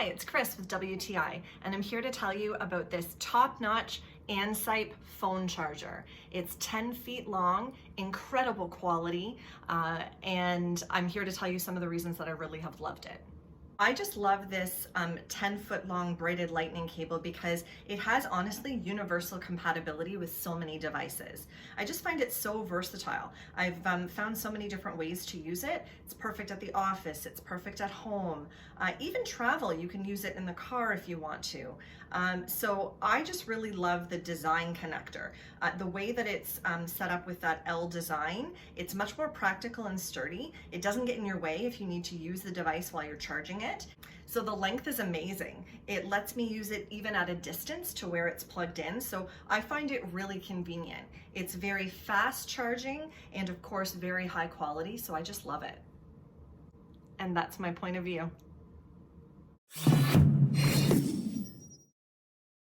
Hi, it's Chris with WTI, and I'm here to tell you about this top-notch ANSEIP phone charger. It's 10 feet long, incredible quality, and I'm here to tell you some of the reasons that I really have loved it. I just love this 10-foot long braided lightning cable because it has honestly universal compatibility with so many devices. I just find it so versatile. I've found so many different ways to use it. It's perfect at the office, it's perfect at home, even travel. You can use it in the car if you want to. So I just really love the design connector. The way that it's set up with that L design, it's much more practical and sturdy. It doesn't get in your way if you need to use the device while you're charging it. So the length is amazing. It lets me use it even at a distance to where it's plugged in. So I find it really convenient. It's very fast charging and of course very high quality. So I just love it. And that's my point of view.